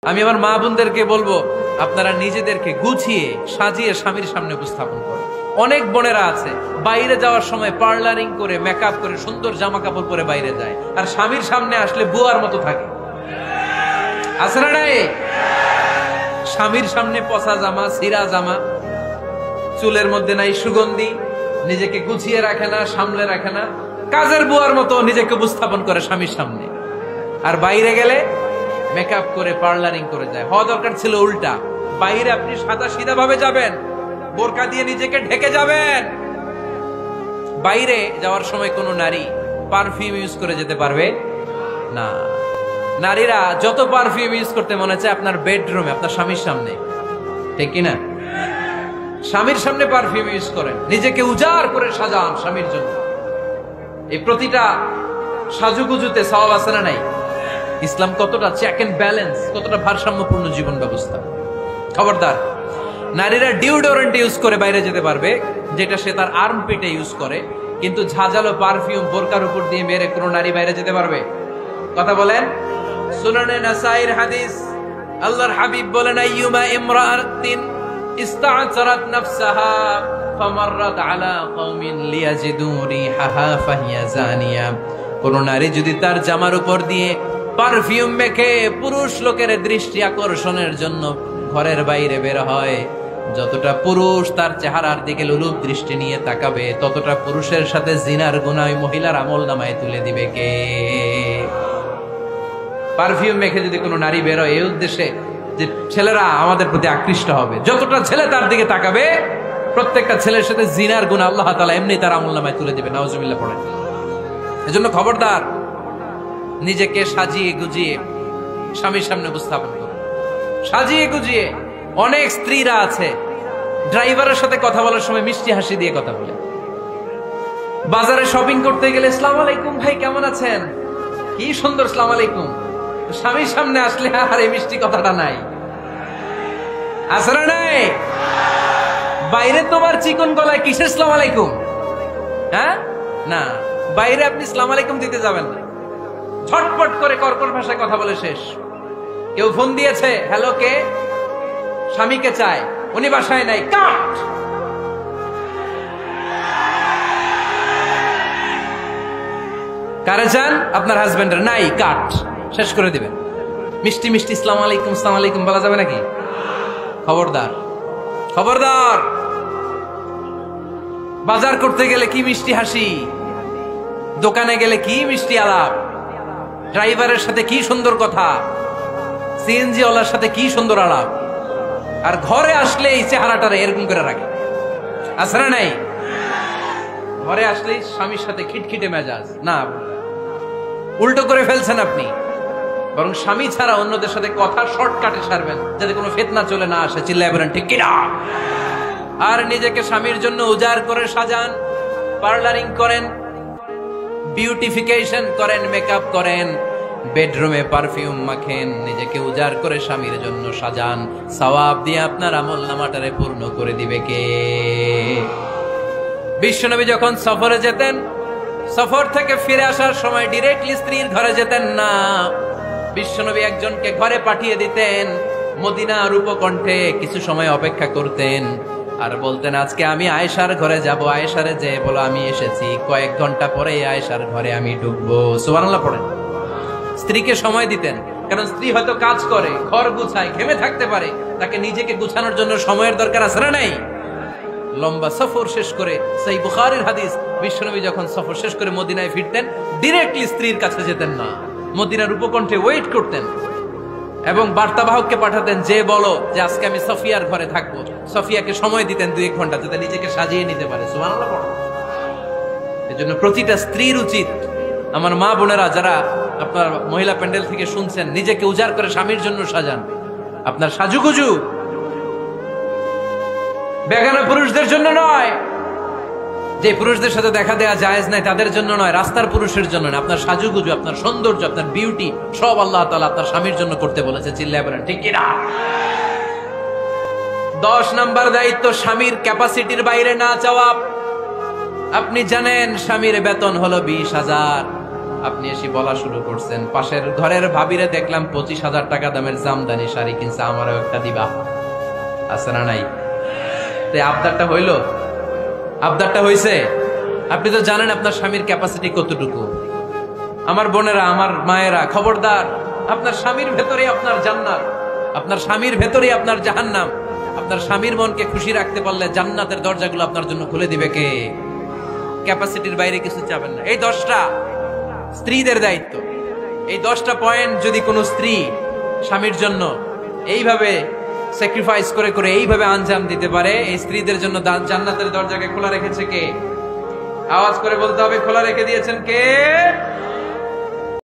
আমি আমার মা বোনদেরকে বলবো, আপনারা নিজেদেরকে গুছিয়ে সাজিয়ে স্বামীর সামনে উপস্থাপন করেন। অনেক বোনেরা আছে বাইরে যাওয়ার সময় পার্লারিং করে মেকআপ করে সুন্দর জামা কাপড় পরে বাইরে যায়, আর স্বামীর সামনে আসলে বুয়ার মতো থাকে। আছে না নাই? স্বামীর সামনে পচা জামা, ছিঁড়া জামা, চুলের মধ্যে নাই সুগন্ধি, নিজেকে গুছিয়ে রাখে না, সামলে রাখে না, কাজের বুয়ার মতো নিজেকে উপস্থাপন করে স্বামীর সামনে। আর বাইরে গেলে মেকআপ করে পার্লারিং করে যায়। হওয়া দরকার ছিল উল্টা, বাইরে আপনি সাদা সিধা ভাবে যাবেন, বোরকা দিয়ে নিজেকে ঢেকে যাবেন। বাইরে যাওয়ার সময় কোনো নারী পারফিউম ইউজ করে যেতে পারবে না। নারীরা যত পারফিউম ইউজ করতে মনে চায় আপনার বেডরুমে, আপনার স্বামীর সামনে, ঠিক কিনা? স্বামীর সামনে পারফিউম ইউজ করেন, নিজেকে উজাড় করে সাজান স্বামীর জন্য। এই প্রতিটা সাজুগুজুতে সওয়াব আছে না নাই? ইসলাম কতটা চেক এন্ড ব্যালেন্স, কতটা ভারসাম্যপূর্ণ জীবন ব্যবস্থা। খবরদার, নারীরা ডিওডোরেন্ট ইউজ করে বাইরে যেতে পারবে, যেটা সে তার আর্মপিটে ইউজ করে, কিন্তু ঝাঁঝালো পারফিউম বোরকার উপর দিয়ে মেরে কোনো নারী বাইরে যেতে পারবে? কথা বলেন। সুনানে নাসাইর হাদিস, আল্লাহর হাবিব বলেন, আইয়ুমা ইমরাআতিন ইস্তা'সারাত নাফসাহা ফামাররাত আলা কওমিন লিয়াজিদু রিহাহা ফাহিয়া জানিয়া। কোন নারী যদি তার জামার উপর দিয়ে পারফিউম মেখে পুরুষ লোকের দৃষ্টি আকর্ষণের জন্য ঘরের বাইরে বের হয়, যতটা পুরুষ তার চেহারার দিকে লোলুপ দৃষ্টি নিয়ে তাকাবে, ততটা পুরুষের সাথে জিনার গুনাহ ওই মহিলার আমলনামায় তুলে দিবে কে? পারফিউম মেখে যদি কোনো নারী বের হয় এই উদ্দেশ্যে যে ছেলেরা আমাদের প্রতি আকৃষ্ট হবে, যতটা ছেলে তার দিকে তাকাবে, প্রত্যেকটা ছেলের সাথে জিনার গুনাহ আল্লাহ তাআলা এমনি তার আমলনামায় তুলে দিবে। নাউজুবিল্লাহ পড়েন। এজন্য খবরদার, নিজেকে সাজিয়ে গুজিয়ে স্বামীর সামনে উপস্থাপন করো, সাজিয়ে গুজিয়ে। অনেক স্ত্রীরা আছে ড্রাইভারের সাথে কথা বলার সময় মিষ্টি হাসি দিয়ে কথা বলে। বাজারে শপিং করতে গেলে আসসালামু আলাইকুম ভাই, কেমন আছেন? কি সুন্দর আসসালামু আলাইকুম। স্বামীর সামনে আসলে আর এই মিষ্টি কথাটা নাই। আসরা নাই? বাইরে তোমার চিকন গলায় কিসের আসসালামু আলাইকুম? হ্যাঁ না, বাইরে আপনি আসসালামু আলাইকুম দিতে যাবেন না, ঝটপট করে কর্কশ ভাষায় কথা বলে শেষ। কেউ ফোন দিয়েছে, হ্যালো কে? স্বামীকে চায়, উনি বাসায় নাই, কাট। কারে চান? আপনার হাজবেন্ডের, নাই, কাট, শেষ করে দিবেন। মিষ্টি মিষ্টি আসসালামু আলাইকুম আসসালামু আলাইকুম বলা যাবে নাকি? খবরদার, খবরদার। বাজার করতে গেলে কি মিষ্টি হাসি, দোকানে গেলে কি মিষ্টি আলাপ, ড্রাইভারের সাথে কি সুন্দর কথা, সিএনজি ওয়ালার সাথে কি সুন্দর আলাপ, আর ঘরে আসলে এই চেহারাটারে এরকম করে রাখে। আছে না নাই? ঘরে আসলেই স্বামীর সাথে খিটখিটে মেজাজ। না, উল্টো করে ফেলছেন আপনি। বরং স্বামী ছাড়া অন্যদের সাথে কথা শর্টকাটে সারবেন, যাতে কোনো ফিতনা চলে না আসে। চিল্লায় বলেন ঠিক কিনা? আর নিজেকে স্বামীর জন্য উজাড় করে সাজান, পার্লারিং করেন, বিউটিফিকেশন করেন, মেকআপ করেন, বেডরুমে পারফিউম মাখেন, নিজেকে উজাড় করে স্বামীর জন্য সাজান। সওয়াব দিয়ে আপনার আমলনামাটারে পূর্ণ করে দিবে কে? বিশ্বনবী যখন সফরে যেতেন, সফর থেকে ফিরে আসার সময় ডিরেক্টলি স্ত্রীর ঘরে যেতেন না। বিশ্বনবী একজনকে ঘরে পাঠিয়ে দিতেন, মদিনার উপকণ্ঠে কিছু সময় অপেক্ষা করতেন, আর বলতেন আজকে আমি আয়েশার ঘরে যাব। আয়েশারে যে বলো আমি এসেছি, কয়েক ঘন্টা পরে আয়েশার ঘরে আমি ঢুকবো। সুবহানাল্লাহ পড়েন। স্ত্রীকে সময় দিতেন, কারণ স্ত্রী হয়তো কাজ করে, ঘর গুছায়, ঘেমে থাকতে পারে, তাকে নিজেকে গুছানোর জন্য সময়ের দরকার আছে না নাই? লম্বা সফর শেষ করে, সহিহ বুখারীর হাদিস, বিশ্বনবী যখন সফর শেষ করে মদিনায় ফিরতেন, ডিরেক্টলি স্ত্রীর কাছে যেতেন না, মদিনার উপকণ্ঠে ওয়েট করতেন এবং বার্তাবাহককে পাঠাতেন, যে বলো যে আজকে আমি সফিয়ার ঘরে থাকবো। সফিয়াকে সময় দিতেন 2-1 ঘন্টা, যাতে নিজেকে সাজিয়ে নিতে পারে। সুবহানাল্লাহ পড়ো। এজন্য প্রতিটা স্ত্রীর উচিত, আমার মা বোনেরা যারা আপনার মহিলা প্যান্ডেল থেকে শুনছেন, নিজেকে উজাড় করে স্বামীর জন্য সাজান। আপনার সাজুগুজু বেগানা পুরুষদের জন্য নয়, যে পুরুষদের সাথে দেখা দেয়া জায়েজ নাই তাদের জন্য নয়, রাস্তার পুরুষের জন্য নয়। আপনার সাজুগুজু, আপনার সৌন্দর্য, আপনার বিউটি সব আল্লাহ তাআলা আপনার স্বামীর জন্য করতে বলেছে। চিল্লায় বলেন ঠিক কিনা? 10 নাম্বার দায়িত্ব, স্বামীর ক্যাপাসিটির বাইরে না যাওয়া। আপনি জানেন স্বামীর বেতন হলো 20,000, আপনি এসে বলা শুরু করছেন, পাশের ঘরের ভাবিরে দেখলাম 25,000 টাকা দামের জামদানি শাড়ি কিনছে, আমারও একটা দিবা। আছে না নাই? আবদারটা হইল, আবদারটা হইছে। আপনি তো জানেন আপনার স্বামীর ক্যাপাসিটি কতটুকু। আমার বোনেরা, আমার মায়েরা, খবরদার, আপনার স্বামীর ভেতরে আপনার জান্নাত, আপনার স্বামীর ভেতরে আপনার জাহান্নাম। আপনার স্বামীর মনকে খুশি রাখতে পারলে জান্নাতের দরজাগুলো আপনার জন্য খুলে দিবে কে? ক্যাপাসিটির বাইরে কিছু চাবেন না। এই 10টা স্ত্রীদের দায়িত্ব। এই 10টা পয়েন্ট যদি কোনো স্ত্রী স্বামীর জন্য এইভাবে স্যাক্রিফাইস করে করে এইভাবে আঞ্জাম দিতে পারে, এই স্ত্রীদের জন্য জান্নাতের দরজাকে খোলা রেখেছে কে? আওয়াজ করে বলতে হবে, খোলা রেখে দিয়েছেন কে?